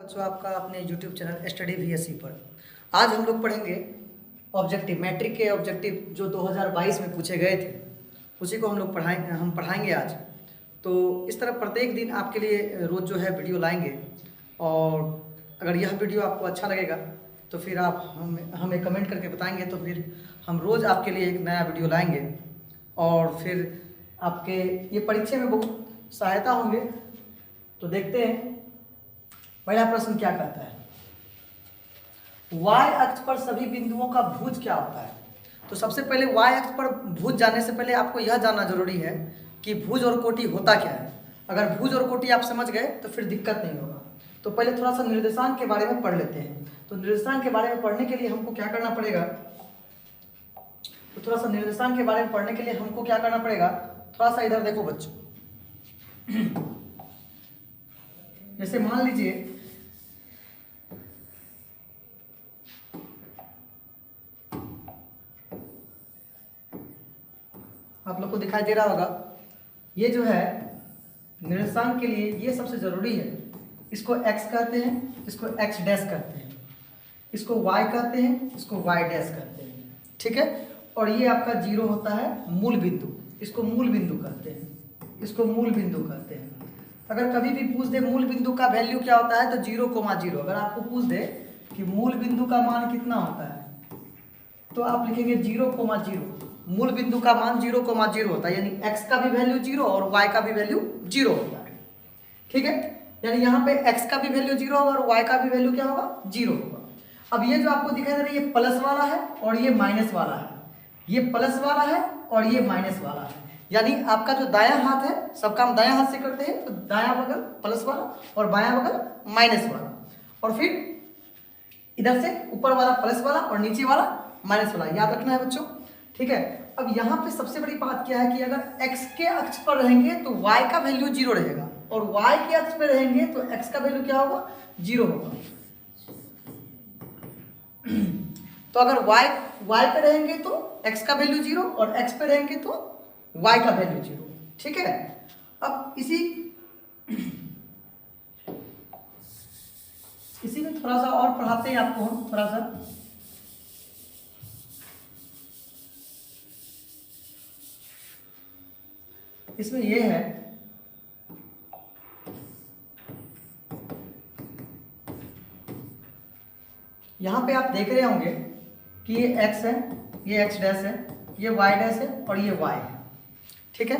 बच्चों, आपका अपने YouTube चैनल स्टडी VSC पर आज हम लोग पढ़ेंगे ऑब्जेक्टिव मैट्रिक के ऑब्जेक्टिव जो 2022 में पूछे गए थे, उसी को हम पढ़ाएंगे आज। तो इस तरह प्रत्येक दिन आपके लिए रोज़ जो है वीडियो लाएंगे, और अगर यह वीडियो आपको अच्छा लगेगा तो फिर आप हमें कमेंट करके बताएंगे, तो फिर हम रोज़ आपके लिए एक नया वीडियो लाएंगे और फिर आपके ये परीक्षा में बहुत सहायता होंगे। तो देखते हैं पहला प्रश्न क्या कहता है। y अक्ष पर सभी बिंदुओं का भुज क्या होता है। तो सबसे पहले y अक्ष पर भुज जानने से पहले आपको यह जानना जरूरी है कि भुज और कोटि होता क्या है। अगर भुज और कोटि आप समझ गए तो फिर दिक्कत नहीं होगा। तो पहले थोड़ा सा निर्देशांक के बारे में पढ़ लेते हैं। तो निर्देशांक के बारे में पढ़ने के लिए हमको क्या करना पड़ेगा, तो थोड़ा सा निर्देशांक के बारे में पढ़ने के लिए हमको क्या करना पड़ेगा, थोड़ा सा इधर देखो बच्चों। जैसे मान लीजिए आप लोग को दिखाई दे रहा होगा, ये जो है निर्देशांक के लिए ये सबसे जरूरी है। इसको x कहते हैं, इसको x डैश कहते हैं, इसको y कहते हैं, इसको y डैश कहते हैं, ठीक है। और ये आपका जीरो होता है मूल बिंदु, इसको मूल बिंदु कहते हैं, इसको मूल बिंदु कहते हैं। अगर कभी भी पूछ दे मूल बिंदु का वैल्यू क्या होता है तो 0,0। अगर आपको पूछ दे कि मूल बिंदु का मान कितना होता है तो आप लिखेंगे 0,0। मूल बिंदु का मान 0,0 होता है, यानी x का भी वैल्यू 0 और y का भी वैल्यू 0 होता है, ठीक है। यानी यहाँ पे x का भी वैल्यू 0 होगा और y का भी वैल्यू क्या होगा, 0 होगा। अब ये जो आपको दिखाई दे रहा है ये प्लस वाला है और ये माइनस वाला है, ये प्लस वाला है और ये माइनस वाला है। यानी आपका जो दायां हाथ है, सब काम दायां हाथ से करते हैं, तो दायां बगल प्लस वाला और बायां बगल माइनस वाला, और फिर इधर से ऊपर वाला प्लस वाला और नीचे वाला माइनस वाला, याद रखना है बच्चों, ठीक है। अब यहाँ पे सबसे बड़ी बात क्या है कि अगर x के अक्ष पर रहेंगे तो y का वैल्यू 0 रहेगा, और y के अक्ष पर रहेंगे तो x का वैल्यू क्या होगा, 0 होगा। तो अगर y पे रहेंगे तो x का वैल्यू 0 और x पे रहेंगे तो y का वैल्यू 0, ठीक है। अब इसी में थोड़ा सा और पढ़ाते हैं आपको हम, थोड़ा सा। इसमें ये है यहां पे आप देख रहे होंगे कि ये x है, ये x डैश है, ये y डैश है और ये y है, ठीक है।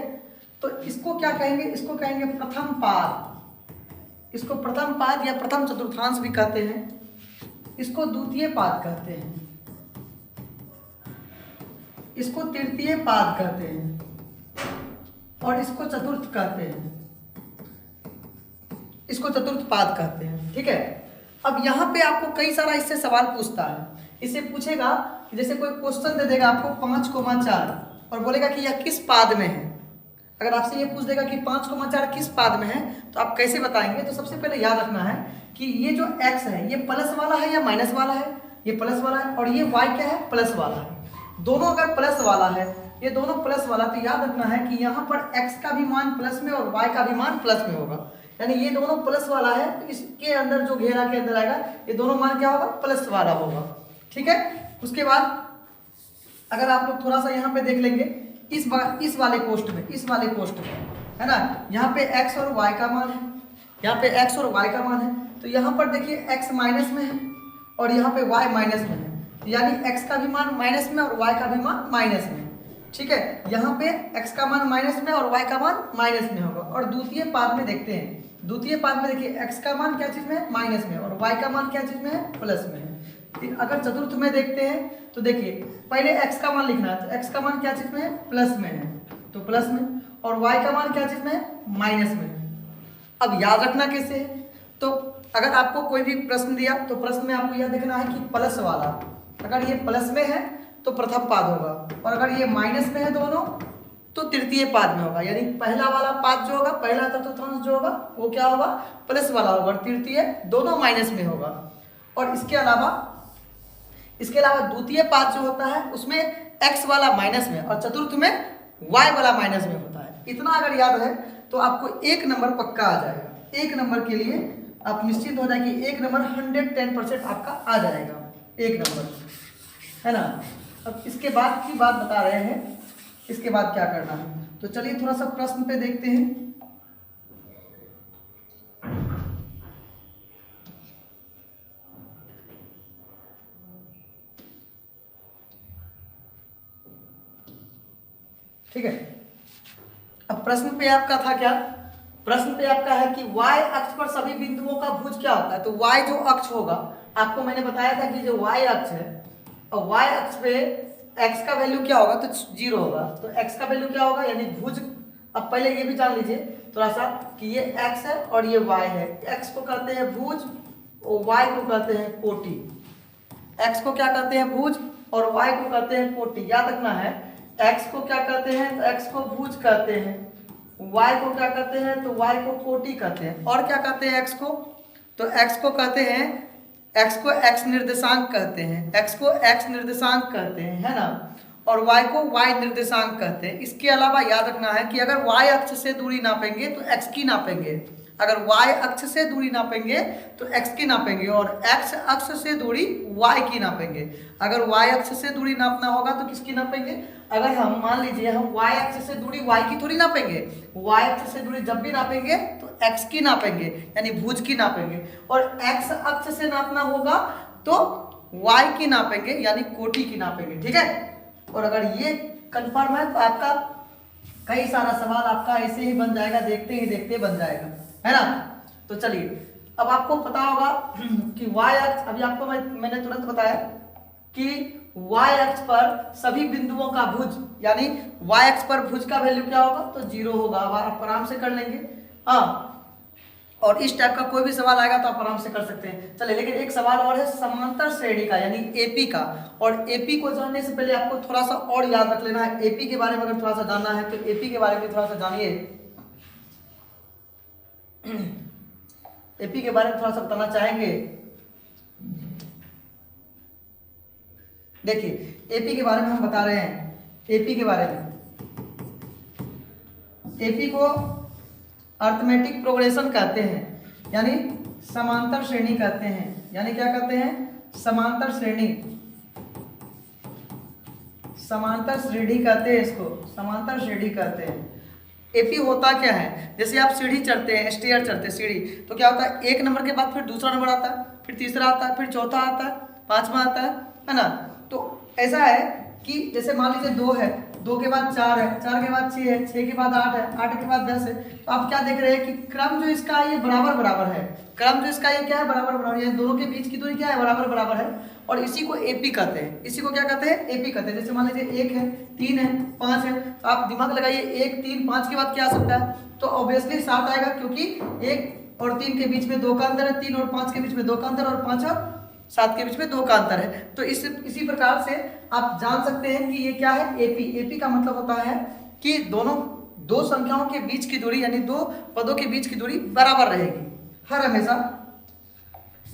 तो इसको क्या कहेंगे, इसको कहेंगे प्रथम पाद। इसको प्रथम पाद या प्रथम चतुर्थांश भी कहते हैं, इसको द्वितीय पाद कहते हैं, इसको तृतीय पाद कहते हैं और इसको चतुर्थ कहते हैं, इसको चतुर्थ पाद कहते हैं, ठीक है। अब यहाँ पे आपको कई सारा इससे सवाल पूछता है। इससे पूछेगा कि जैसे कोई क्वेश्चन दे देगा आपको 5,4 और बोलेगा कि यह किस पाद में है। अगर आपसे ये पूछ देगा कि 5,4 किस पाद में है तो आप कैसे बताएंगे। तो सबसे पहले याद रखना है कि ये जो x है ये प्लस वाला है या माइनस वाला है, ये प्लस वाला है, और ये y क्या है, प्लस वाला है। दोनों अगर प्लस वाला है, ये दोनों प्लस वाला, तो याद रखना है कि यहाँ पर x का भी मान प्लस में और y का भी मान प्लस में होगा। यानी ये दोनों प्लस वाला है तो इसके अंदर जो घेरा के अंदर आएगा ये दोनों मान क्या होगा, प्लस वाला होगा, ठीक है। उसके बाद अगर आप लोग थोड़ा सा यहाँ पे देख लेंगे इस वाले पोस्ट में, इस वाले पोस्ट में है ना, यहाँ पे x और y का मान है, यहाँ पे x और y का मान है। तो यहाँ पर देखिए x माइनस में है और यहाँ पे y माइनस में है, तो यानी x का भी मान माइनस में और y का भी मान माइनस में, ठीक है। यहाँ पे x का मान माइनस में और y का मान माइनस में होगा। और द्वितीय पाद में देखते हैं, द्वितीय पाद में देखिए x का मान क्या चीज में है, माइनस में, और y का मान क्या चीज में है, प्लस में है। अगर चतुर्थ में देखते हैं तो देखिए पहले x का मान लिखना है, तो x का मान क्या चीज में है, प्लस में है, तो प्लस में, और y का मान क्या चीज में है, माइनस में है। अब याद रखना कैसे है, तो अगर आपको कोई भी प्रश्न दिया तो प्रश्न में आपको यह देखना है कि प्लस वाला, अगर ये प्लस में है तो प्रथम पाद होगा, और अगर ये माइनस में है दोनों तो तृतीय पाद में होगा। यानी पहला वाला पाद जो होगा, पहला चतुर्थांश जो होगा वो क्या होगा, प्लस वाला होगा, और तृतीय दोनों माइनस में होगा। और इसके अलावा द्वितीय पाद जो होता है उसमें x वाला माइनस में और चतुर्थ में y वाला माइनस में होता है। इतना अगर याद है तो आपको 1 नंबर पक्का आ जाएगा। 1 नंबर के लिए आप निश्चित हो जाए कि एक नंबर 110% आपका आ जाएगा, एक नंबर, है ना। अब इसके बाद की बात बता रहे हैं, इसके बाद क्या करना है, तो चलिए थोड़ा सा प्रश्न पे देखते हैं। ठीक है, अब प्रश्न पे आपका था क्या, प्रश्न पे आपका है कि y अक्ष पर सभी बिंदुओं का भुज क्या होता है। तो y जो अक्ष होगा, आपको मैंने बताया था कि जो y अक्ष है, और y अक्ष पे x का वैल्यू क्या होगा, तो 0 होगा। तो x का वैल्यू क्या होगा, यानी भुज। अब पहले ये भी जान लीजिए थोड़ा सा कि ये x है और ये y है। x को कहते हैं भुज और y को कहते हैं कोटि। x को क्या कहते हैं, भुज, और y को कहते हैं कोटि। याद रखना है, x को क्या कहते हैं, तो x को भुज कहते हैं, y को क्या कहते हैं, तो y को कोटि कहते हैं। और क्या कहते हैं x को, तो x को कहते हैं, x को x निर्देशांक कहते हैं, x को x निर्देशांक कहते हैं, है ना। और y को y निर्देशांक कहते हैं। इसके अलावा याद रखना है कि अगर y अक्ष से दूरी नापेंगे तो x की नापेंगे, अगर y अक्ष से दूरी नापेंगे तो x की नापेंगे, और x अक्ष से दूरी y की नापेंगे। अगर y अक्ष से दूरी नापना होगा तो किसकी नापेंगे, अगर हम मान लीजिए हम y अक्ष से दूरी y की थोड़ी नापेंगे, y अक्ष से दूरी जब भी नापेंगे तो x की नापेंगे, यानी भुज की नापेंगे। और x अक्ष से नापना होगा तो y की नापेंगे, यानी कोटि की नापेंगे। ठीक है, और अगर ये कंफर्म है तो आपका कई सारा सवाल आपका ऐसे ही बन जाएगा, देखते ही देखते बन जाएगा, है ना। तो चलिए, अब आपको पता होगा कि y अक्ष, अभी आपको मैंने तुरंत बताया कि y अक्ष पर सभी बिंदुओं का भुज, यानी y अक्ष पर भुज का वैल्यू क्या होगा, तो 0 होगा। अब आप आराम से कर लेंगे, हाँ। और इस टाइप का कोई भी सवाल आएगा तो आप आराम से कर सकते हैं। चलिए, लेकिन एक सवाल और है समांतर श्रेणी का, यानी एपी का। और एपी को जानने से पहले आपको थोड़ा सा और याद रख लेना है। एपी के बारे में अगर थोड़ा सा जानना है तो एपी के बारे में थोड़ा सा जानिए। एपी के बारे में थोड़ा सा बताना चाहेंगे। देखिए, एपी के बारे में हम बता रहे हैं, एपी के बारे में, एपी को अर्थमेटिक प्रोग्रेशन कहते हैं, यानी समांतर श्रेणी कहते हैं। यानी क्या कहते हैं, समांतर श्रेणी, समांतर श्रेणी कहते हैं इसको, समांतर श्रेणी कहते हैं। एपी होता क्या है, जैसे आप सीढ़ी चढ़ते हैं, स्टेयर चढ़ते हैं सीढ़ी, तो क्या होता है, एक नंबर के बाद फिर दूसरा नंबर आता है, फिर तीसरा आता है, फिर चौथा आता है, पांचवा आता है ना। तो ऐसा है कि जैसे मान लीजिए 2 है, 2 के बाद 4 है, 4 के बाद 6 है, 6 के बाद 8 है, 8 के बाद 10 है। तो आप क्या देख रहे हैं कि क्रम जो इसका ये बराबर बराबर है, क्रम जो इसका ये क्या है, बराबर बराबर है, दोनों के बीच की दूरी क्या है, बराबर बराबर है। और इसी को एपी कहते हैं, इसी को क्या कहते हैं, एपी कहते हैं। जैसे मान लीजिए 1 है, 3 है, 5 है, तो आप दिमाग लगाइए 1 3 5 के बाद क्या आ सकता है, तो ऑब्वियसली 7 आएगा, क्योंकि 1 और 3 के बीच में 2 का अंतर है, 3 और 5 के बीच में 2 का अंतर, और 5 और 7 के बीच में 2 का अंतर है। तो इसी प्रकार से आप जान सकते हैं कि ये क्या है, एपी। एपी का मतलब होता है कि दोनों दो संख्याओं के बीच की दूरी, यानी दो पदों के बीच की दूरी बराबर रहेगी, हर हमेशा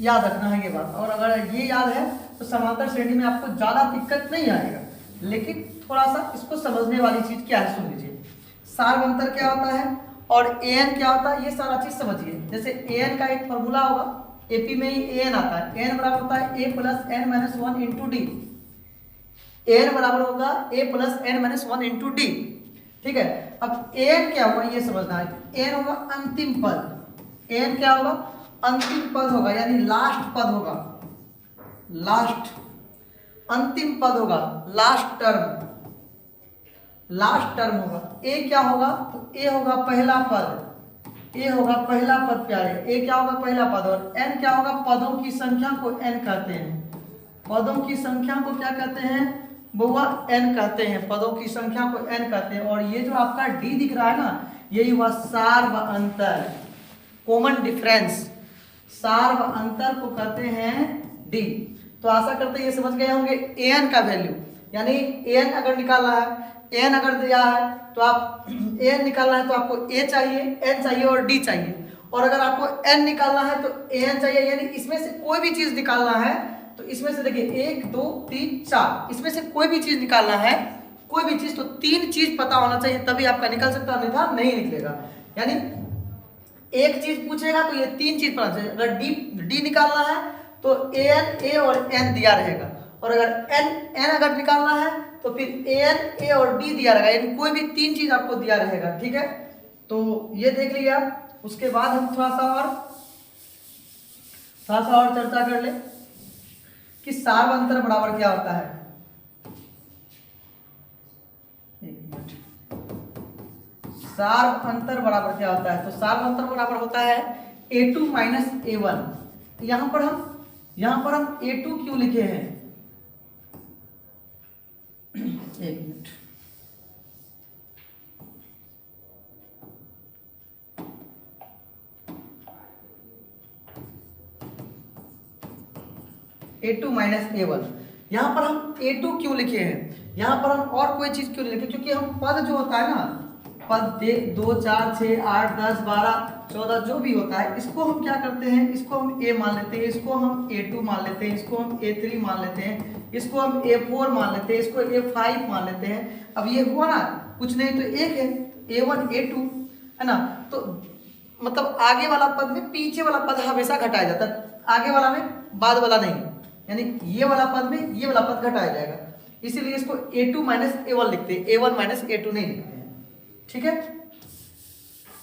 याद रखना है ये बात। और अगर ये याद है तो समांतर श्रेणी में आपको ज्यादा दिक्कत नहीं आएगा। लेकिन थोड़ा सा इसको समझने वाली चीज क्या है, सुन लीजिए। सार्वंतर क्या होता है और an क्या होता है, ये सारा चीज समझिए। जैसे an का एक फॉर्मूला होगा, एपी में ही an आता है, n बराबर होता है a plus n minus 1 into D. an बराबर होगा a plus n minus 1 into D. ठीक है, अब an क्या होगा ये समझना है। n होगा अंतिम पद, n क्या होगा, अंतिम पद होगा, यानी लास्ट पद होगा, लास्ट अंतिम पद होगा, लास्ट टर्म, लास्ट टर्म होगा। ए क्या होगा, तो ए होगा पहला पद, ए होगा पहला पद प्यारे, ए क्या होगा पहला पद। और एन क्या होगा, पदों की संख्या को एन कहते हैं, पदों की संख्या को क्या कहते हैं बउआ, एन कहते हैं, पदों की संख्या को एन कहते हैं। और ये जो आपका डी दिख रहा है ना, यही हुआ सार्व अंतर, कॉमन डिफरेंस, सार्व अंतर को कहते हैं डी। तो आशा करते हैं ये समझ गए होंगे एन का वैल्यू, यानी एन अगर निकालना है, एन अगर दिया है तो आप एन निकालना है तो आपको ए चाहिए, एन चाहिए और डी चाहिए। और अगर आपको एन निकालना है तो एन चाहिए, यानी इसमें से कोई भी चीज निकालना है तो इसमें से देखिए 1 2 3 4, इसमें से कोई भी चीज निकालना है, कोई भी चीज, तो 3 चीज पता होना चाहिए तभी आपका निकल सकता है, अन्यथा नहीं निकलेगा। यानी एक चीज पूछेगा तो ये तीन चीज पता चाहिए। अगर डी डी निकालना है तो एन ए और एन दिया रहेगा, और अगर एन एन अगर निकालना है तो फिर एन ए और डी दिया रहेगा, यानी कोई भी तीन चीज आपको दिया रहेगा। ठीक है, तो ये देख लिया। उसके बाद हम थोड़ा सा और चर्चा कर ले कि सार्वअंतर बराबर क्या होता है। एक मिनट, सार्वअंतर बराबर क्या होता है? तो सार्वअंतर बराबर होता है a2 माइनस a1। यहां पर हम a2 क्यों लिखे हैं? एक मिनट, a2 माइनस a1, यहां पर हम a2 क्यों लिखे हैं? यहां पर हम और कोई चीज क्यों नहीं लिखे? क्योंकि हम पद जो होता है ना, पद 2 4 6 8 10 12 14 जो भी होता है, इसको हम क्या करते हैं? इसको हम a मान लेते हैं, इसको हम a2 मान लेते हैं, इसको हम a3 मान लेते हैं, इसको हम a4 मान लेते हैं, इसको a5 मान लेते हैं। अब ये हुआ ना, कुछ नहीं तो एक है a1 a2, है ना। तो मतलब आगे वाला पद में पीछे वाला पद हमेशा घटाया जाता है, आगे वाला में बाद वाला नहीं, यानी ये वाला पद में ये वाला पद घटाया जाएगा। इसीलिए इसको a2 माइनस a1 लिखते हैं, a1 माइनस a2 नहीं लिखते हैं। ठीक है,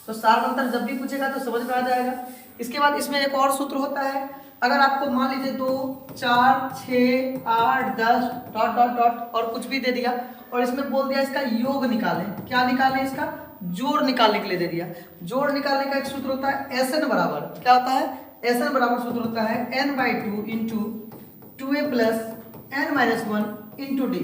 तो सार्वअंतर जब भी पूछेगा तो समझ में आ जाएगा। इसके बाद इसमें एक और सूत्र होता है। अगर आपको मान लीजिए 2 4 6 8 10 डॉट डॉट डॉट और कुछ भी दे दिया, और इसमें बोल दिया इसका योग निकालें, क्या निकालें? इसका जोड़ निकालने के लिए दे दिया। जोड़ निकालने का एक सूत्र होता है SN बराबर, क्या होता है? SN बराबर सूत्र होता है n/2 into 2a plus n minus 1 into D.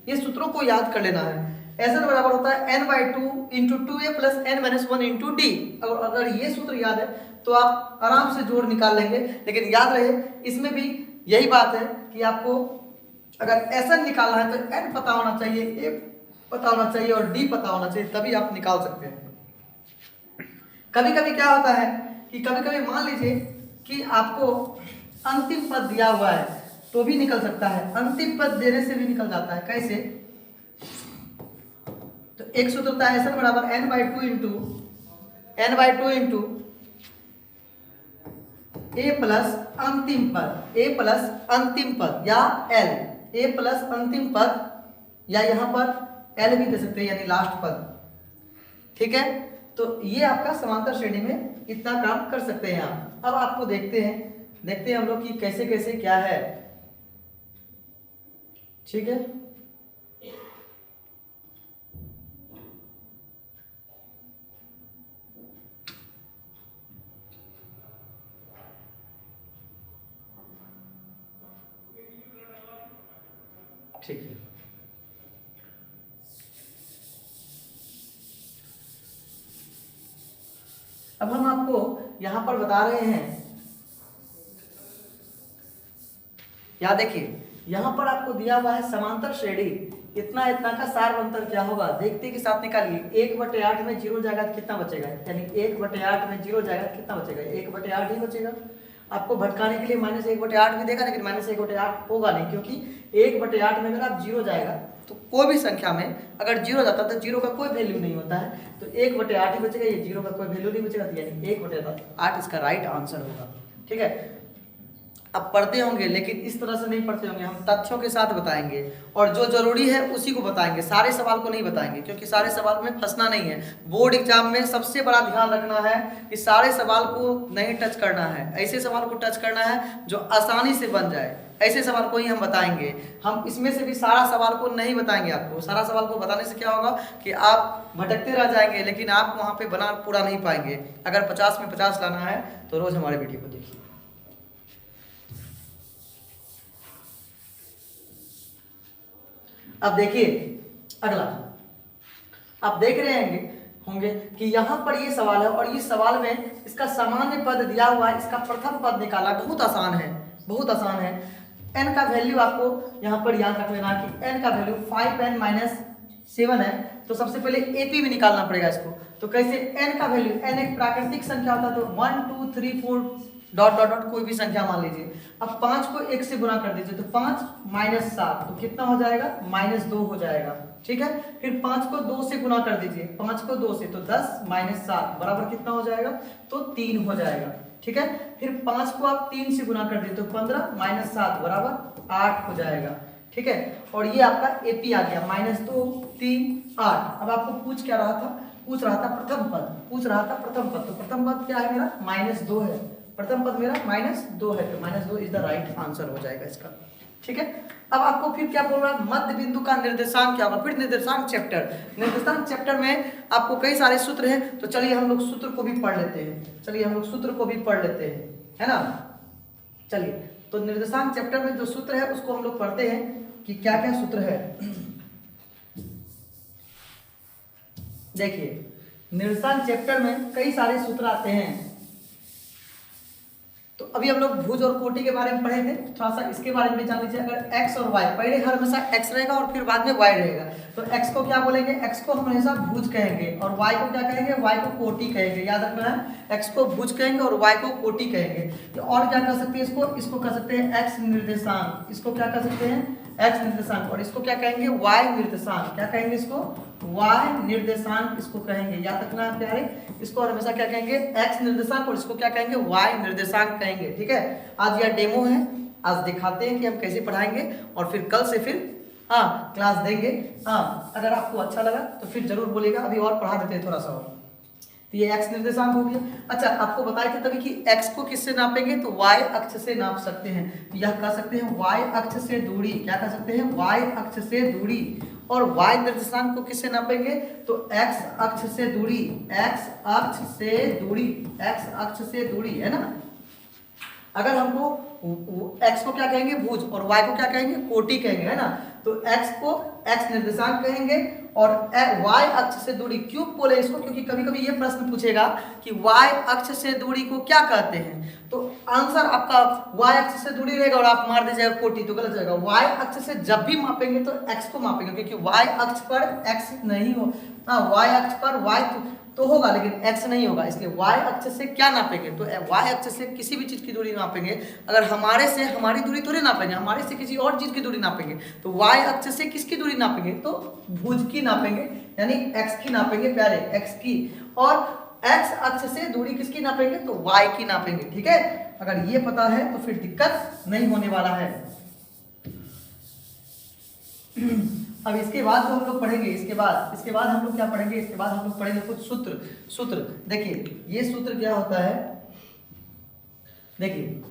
ये सूत्रों को याद कर लेना है। SN बराबर होता है n/2 into 2a plus n minus 1 into D. अगर ये सूत्र याद है तो आप आराम से जोड़ निकाल लेंगे। लेकिन याद रहे, इसमें भी यही बात है कि आपको अगर SN निकालना है तो n पता होना चाहिए, a पता होना चाहिए और d पता होना चाहिए, तभी आप निकाल सकते हैं। कभी कभी क्या होता है कि कभी कभी मान लीजिए कि आपको अंतिम पद दिया हुआ है तो भी निकल सकता है, अंतिम पद देने से भी निकल जाता है। कैसे? तो एक सूत्र होता है SN बराबर n/2 इंटू a प्लस अंतिम पद, a प्लस अंतिम पद या l, a प्लस अंतिम पद, या यहाँ पर l भी दे सकते हैं, यानी लास्ट पद। ठीक है, तो ये आपका समांतर श्रेणी में इतना काम कर सकते हैं आप। अब आपको देखते हैं हम लोग कि कैसे कैसे क्या है। ठीक है, ठीक है। अब हम आपको यहां पर बता रहे हैं, यहां देखिए, यहां पर आपको दिया हुआ है समांतर श्रेणी, इतना इतना का सार्वअंतर क्या होगा देखते के साथ निकालिए। 1/8 में 0 जाएगा तो कितना बचेगा? यानी 1/8 में 0 जाएगा तो कितना बचेगा? 1/8 ही बचेगा। आपको भटकाने के लिए -1/8 भी देगा, लेकिन -1/8 होगा नहीं, क्योंकि 1/8 में अगर आप 0 जाएगा तो कोई भी संख्या में अगर 0 जाता है तो 0 का कोई वैल्यू नहीं होता है, तो 1/8 ही बचेगा, ये 0 का कोई वैल्यू नहीं बचेगा, तो यानी 1/8 इसका राइट आंसर होगा। ठीक है, अब पढ़ते होंगे लेकिन इस तरह से नहीं पढ़ते होंगे, हम तथ्यों के साथ बताएंगे और जो जरूरी है उसी को बताएंगे, सारे सवाल को नहीं बताएंगे, क्योंकि सारे सवाल में फंसना नहीं है। बोर्ड एग्जाम में सबसे बड़ा ध्यान रखना है कि सारे सवाल को नहीं टच करना है, ऐसे सवाल को टच करना है जो आसानी से बन जाए, ऐसे सवाल को ही हम बताएंगे। हम इसमें से भी सारा सवाल को नहीं बताएंगे आपको, सारा सवाल को बताने से क्या होगा कि आप भटकते रह जाएंगे, लेकिन आप वहाँ पे बना पूरा नहीं पाएंगे। अगर 50 में 50 लाना है तो रोज हमारे वीडियो को देखिए। अब देखिए अगला, आप देख रहे होंगे कि यहाँ पर ये सवाल है और इस सवाल में इसका सामान्य पद दिया हुआ है, इसका प्रथम पद निकाला, बहुत आसान है, बहुत आसान है। n का वैल्यू आपको यहाँ पर याद रख लेना कि n का वैल्यू 5n-7 है, तो सबसे पहले AP में निकालना पड़ेगा इसको। तो कैसे? n का वैल्यू, n एक प्राकृतिक संख्या होता है, तो 1 2 3 4 डॉट डॉट डॉट कोई भी संख्या मान लीजिए। अब 5 को 1 से गुना कर दीजिए, तो 5 - 7 तो कितना हो जाएगा? -2 हो जाएगा। ठीक है। फिर 5 को 2 से गुना कर दीजिए, 5 को 2 से, तो 10 माइनस 7 बराबर कितना हो जाएगा, तो 3 हो जाएगा, ठीक है। फिर 5 को आप 3 से गुना कर दिए तो 15 माइनस 7 बराबर 8 हो जाएगा, ठीक है। और ये आपका एपी आ गया, -2 3 8। अब आपको पूछ क्या रहा था, पूछ रहा था प्रथम पद, पूछ रहा था प्रथम पद, तो प्रथम पद क्या है मेरा, -2 है, प्रथम पद मेरा -2 है, तो -2 इज द राइट आंसर हो जाएगा इसका, ठीक है। अब आपको फिर क्या बोल रहा है, मध्य बिंदु का निर्देशांक क्या होगा, फिर निर्देशांक चैप्टर, निर्देशांक चैप्टर में आपको कई सारे सूत्र हैं, तो चलिए हम लोग सूत्र को भी पढ़ लेते हैं, चलिए हम लोग सूत्र को भी पढ़ लेते हैं, है ना। चलिए, तो निर्देशांक चैप्टर में जो सूत्र है उसको हम लोग पढ़ते हैं कि क्या क्या सूत्र है। देखिए, निर्देशांक चैप्टर में कई सारे सूत्र आते हैं, तो अभी हम लोग भुज और कोटि के बारे में पढ़े थे, थोड़ा सा इसके बारे में जान लीजिए। अगर x और y, पहले हर हमेशा x रहेगा और फिर बाद में y रहेगा, तो x को क्या बोलेंगे, x को हम हमेशा भुज कहेंगे, और y को क्या कहेंगे, y को कोटि कहेंगे, याद रखना है, x को भुज कहेंगे और y को कोटि कहेंगे। तो और क्या कर सकते हैं इसको, इसको कह सकते हैं x निर्देशांक, इसको क्या कर सकते हैं, x निर्देशांक, और इसको क्या कहेंगे, y निर्देशांक, क्या कहेंगे इसको, y निर्देशांक इसको कहेंगे, याद रखना है प्यारे, इसको और हमेशा क्या कहेंगे, x निर्देशांक, और इसको क्या कहेंगे, y निर्देशांक कहेंगे, ठीक है। आज यह डेमो है, आज दिखाते हैं कि हम कैसे पढ़ाएंगे, और फिर कल से फिर क्लास देंगे। अगर आपको अच्छा लगा तो फिर जरूर बोलिएगा, अभी और पढ़ा देते हैं थोड़ा सा और। तो ये x निर्देशांक हो गया। अच्छा, आपको बताए थे तभी कि x को किससे नापेंगे, तो y अक्ष से नाप सकते हैं, तो यह कह सकते हैं y अक्ष से दूरी, क्या कह सकते हैं, y अक्ष से दूरी। और y निर्देशांक को किससे नापेंगे, तो x अक्ष से दूरी, x अक्ष से दूरी, x अक्ष से दूरी, है ना। अगर हमको x को क्या कहेंगे, भुज, और y को क्या कहेंगे, कोटि कहेंगे, है ना। तो x को x निर्देशांक कहेंगे, और y अक्ष से दूरी क्यों बोले इसको, क्योंकि कभी कभी ये प्रश्न पूछेगा कि y अक्ष से दूरी को क्या कहते हैं, तो आंसर आपका y अक्ष से दूरी रहेगा और आप मार दीजिएगा कोटि, तो गलत जाएगा। y अक्ष से जब भी मापेंगे तो x को मापेंगे, क्योंकि y अक्ष पर x नहीं हो, y अक्ष पर y तो होगा लेकिन x नहीं होगा, इसलिए y अक्ष से क्या नापेंगे, तो y अक्ष से किसी भी चीज की दूरी नापेंगे। अगर हमारे से हमारी दूरी थोड़ी नापेंगे, हमारे से किसी और चीज की दूरी नापेंगे, तो y अक्ष से किसकी दूरी नापेंगे, तो भुज की नापेंगे, यानी x की नापेंगे प्यारे, x की। और x अक्ष से दूरी किसकी नापेंगे, तो y की नापेंगे, ठीक है। अगर ये पता है तो फिर दिक्कत नहीं होने वाला है। अब इसके बाद जो हम लोग पढ़ेंगे, इसके बाद हम लोग क्या पढ़ेंगे, इसके बाद हम लोग पढ़ेंगे कुछ सूत्र। देखिए, ये सूत्र क्या होता है, देखिए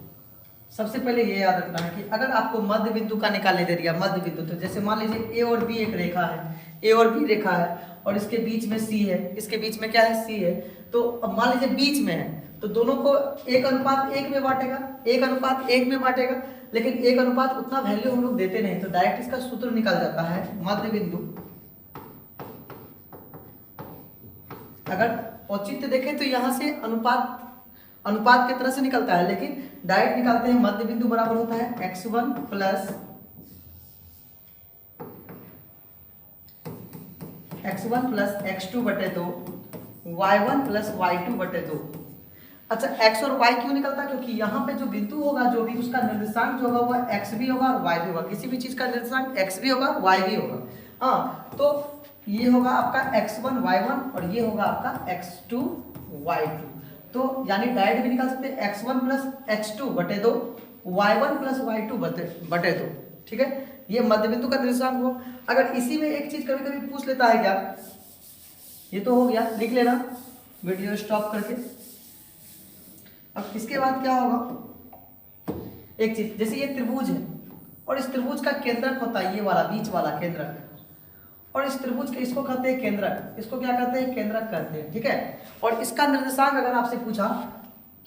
सबसे पहले ये याद रखना है कि अगर आपको मध्य बिंदु का निकालने दे दिया, मध्य बिंदु, तो जैसे मान लीजिए a और b एक रेखा है, a और b रेखा है, और इसके बीच में c है, इसके बीच में क्या है, c है, तो अब मान लीजिए बीच में है, तो दोनों को 1:1 में बांटेगा, 1:1 में बांटेगा, लेकिन 1 उतना वैल्यू हम लोग देते नहीं, तो डायरेक्ट इसका सूत्र निकल जाता है, मध्य बिंदु, अगर औचित्य देखें तो यहाँ से अनुपात की तरह से निकलता है, लेकिन डायरेक्ट निकालते हैं, मध्य बिंदु बराबर होता है x1 प्लस x2 बटे 2, y1 प्लस y2 बटे 2। अच्छा, x और y क्यों निकलता है, क्योंकि यहाँ पे जो बिंदु होगा, जो भी उसका निर्देशांक जो होगा वह x भी होगा और y भी होगा, किसी भी चीज का निर्देशांक x भी होगा y भी होगा। तो ये होगा आपका x1 y1 और ये होगा आपका x2 y2। तो यानी डायरेक्ट भी निकाल सकते हैं, x1 प्लस x2 बटे 2, y1 प्लस y2 बटे 2, ठीक है। ये मध्य बिंदु का निर्देशांक हो। अगर इसी में एक चीज कभी कभी पूछ लेता है क्या, ये तो हो गया, लिख लेना वीडियो स्टॉप करके। अब इसके बाद क्या होगा, एक चीज, जैसे ये त्रिभुज है और इस त्रिभुज का केंद्रक होता है ये वाला बीच वाला केंद्रक, और इस त्रिभुज के इसको कहते हैं केंद्रक, इसको क्या कहते हैं, केंद्रक कहते हैं, ठीक है। और इसका निर्देशांक अगर आपसे पूछा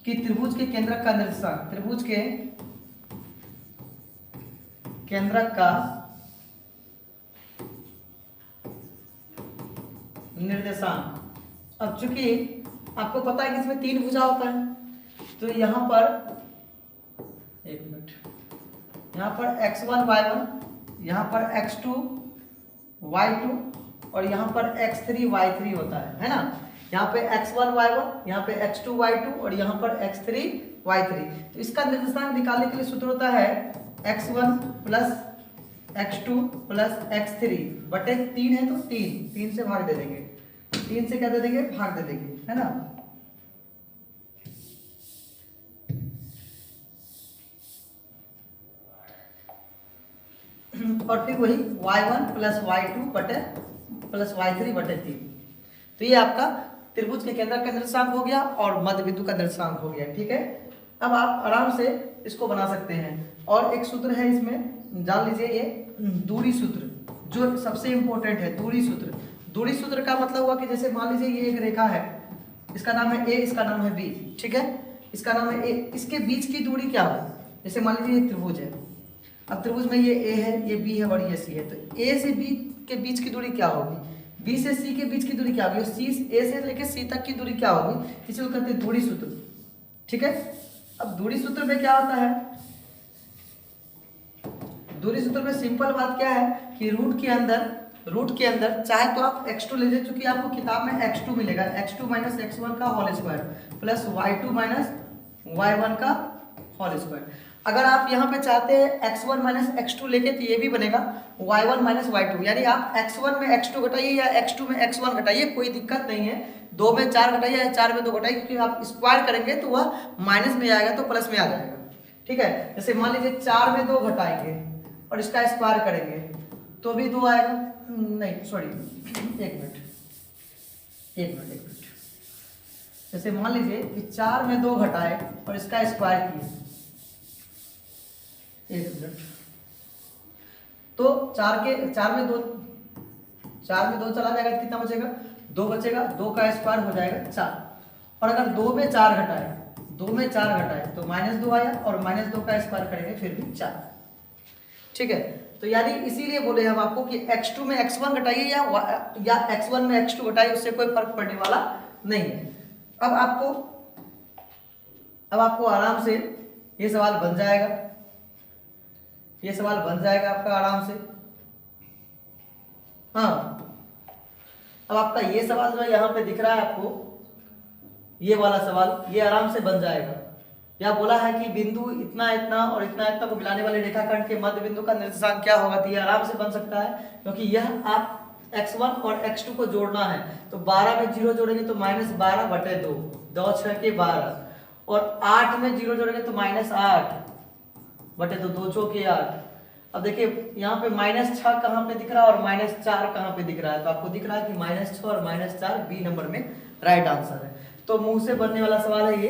कि त्रिभुज के केंद्रक का निर्देशांक, त्रिभुज के केंद्रक का निर्देशांक, अब चूंकि आपको पता है कि इसमें 3 भुजा होता है, तो यहाँ पर एक मिनट, यहाँ पर x1 y1, यहाँ पर x2 y2 और यहाँ पर x3 y3 होता है ना। यहाँ पे x1 y1, यहाँ पे x2 y2 और यहाँ पर x3 y3। तो इसका निर्देशांक निकालने के लिए सूत्र होता है x1 plus x2 plus x3 बटे 3 है तो 3 से भाग दे देंगे, 3 से क्या दे देंगे, भाग दे देंगे, है ना। और फिर वही y1 प्लस y2 बटे प्लस y3 बटे 3। तो ये आपका त्रिभुज के केंद्र का निर्देशांक हो गया और मध्य बिंदु का निर्देशांक हो गया, ठीक है। अब आप आराम से इसको बना सकते हैं। और एक सूत्र है इसमें, जान लीजिए, ये दूरी सूत्र जो सबसे इंपॉर्टेंट है। दूरी सूत्र, दूरी सूत्र का मतलब हुआ कि जैसे मान लीजिए ये एक रेखा है, इसका नाम है ए, इसका नाम है बी, ठीक है, इसका नाम है ए, इसके बीच की दूरी क्या हो, जैसे मान लीजिए ये त्रिभुज है, अब त्रिभुज में ये ए है, ये बी है और ये सी है, तो ए से बी के बीच की दूरी क्या होगी, बी से सी के बीच की दूरी क्या होगी, सी ए से लेकर सी तक की दूरी क्या होगी, इसी को कहते हैं दूरी सूत्र, ठीक है। अब दूरी सूत्र में क्या होता है, दूरी सूत्र में सिंपल बात क्या है कि रूट के अंदर चाहे तो आप x2 ले लीजिए, क्योंकि आपको किताब में x2 मिलेगा, x2 माइनस x1 का whole square plus y2 minus y1 का होल स्क्वायर। अगर आप यहाँ पे चाहते हैं x1 माइनस x2 लेके तो ये भी बनेगा y1 माइनस y2, यानी आप x1 में x2 घटाइए या x2 में x1 घटाइए, कोई दिक्कत नहीं है। 2 में 4 घटाइए या 4 में 2 घटाइए, क्योंकि आप स्क्वायर करेंगे तो वह माइनस में आएगा तो प्लस में आ जाएगा, ठीक है। जैसे मान लीजिए 4 में 2 घटाएंगे और इसका स्क्वायर करेंगे तो भी 2 आएगा, नहीं सॉरी एक मिनट, जैसे मान लीजिए कि 4 में 2 घटाए और इसका स्क्वायर किए, एक मिनट, तो 4 में 2 चला जाएगा तो कितना बचेगा, 2 बचेगा, 2 का स्क्वायर हो जाएगा 4। और अगर 2 में 4 घटाए तो -2 आया और -2 का स्क्वायर करेंगे फिर भी 4, ठीक है। तो यानी इसीलिए बोले हम आपको कि x2 में x1 घटाइए या x1 में x2 घटाइए, उससे कोई फर्क पड़ने वाला नहीं है। अब आपको आराम से ये सवाल बन जाएगा, आपका आराम से। हाँ, अब आपका ये सवाल जो यहाँ पे दिख रहा है आपको, ये वाला सवाल, ये आराम से बन जाएगा। या बोला है कि बिंदु इतना इतना और इतना इतना को मिलाने वाले रेखाखंड के मध्य बिंदु का निर्देशांक क्या होगा, तो ये आराम से बन सकता है, क्योंकि यह आप x1 और x2 को जोड़ना है। तो 12 में 0 जोड़ेंगे तो -12 बटे 2, 2 6 के 12, और 8 में 0 जोड़ेंगे तो -8 बटे 2, 2 6 के 8। अब देखिए यहाँ पे -6 कहाँ पे दिख रहा है और -4 कहाँ पे दिख रहा है, तो आपको दिख रहा है कि -6 और -4 बी नंबर में राइट आंसर है। तो मुंह से बनने वाला सवाल है ये,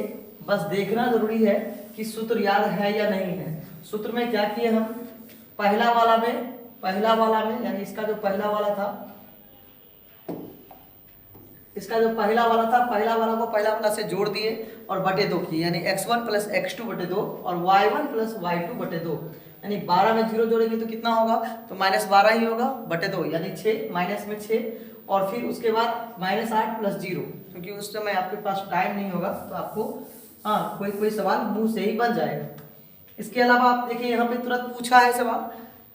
बस देखना जरूरी है कि सूत्र याद है या नहीं है। सूत्र में क्या किए हम, पहला वाला में यानी इसका जो पहला वाला था, पहला वाला को पहला वाला से जोड़ दिए और बटे 2 किए, यानी x1 प्लस x2 बटे 2 और y1 प्लस y2 बटे 2, यानी 12 में 0 जोड़ेंगे तो कितना होगा, तो -12 ही होगा बटे 2, यानी 6, माइनस में 6, और फिर उसके बाद -8 प्लस 0, क्योंकि उस समय आपके पास टाइम नहीं होगा तो आपको कोई सवाल मुंह से ही बन जाएगा। इसके अलावा आप देखिए यहाँ पे तुरंत पूछा है सवाल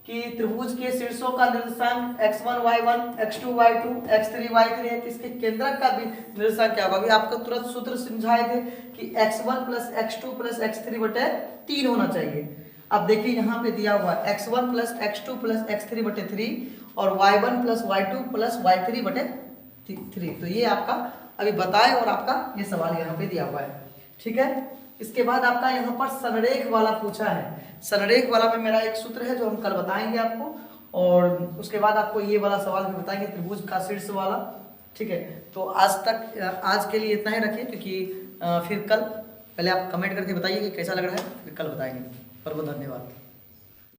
कि त्रिभुज के शीर्षों का निर्देशांक x1 y1 x2 y2 x3 y3 है, इसके केंद्रक का भी निर्देशांक क्या होगा। अभी आपको तुरंत सूत्र समझाए थे कि x1 plus x2 plus x3 बटे 3 होना चाहिए। अब देखिए यहाँ पे दिया हुआ x1 plus x2 plus x3 बटे 3 और y1 plus y2 plus y3 बटे 3, तो ये आपका अभी बताए और आपका ये सवाल यहाँ पे दिया हुआ है, ठीक है। इसके बाद आपका यहाँ पर संरेख वाला पूछा है। संरेख वाला में मेरा एक सूत्र है जो हम कल बताएंगे आपको, और उसके बाद आपको ये वाला सवाल भी बताएंगे त्रिभुज का शीर्ष वाला, ठीक है। तो आज के लिए इतना ही रखिए, क्योंकि फिर कल पहले आप कमेंट करके बताइए कि कैसा लग रहा है, फिर कल बताएंगे। बहुत बहुत धन्यवाद।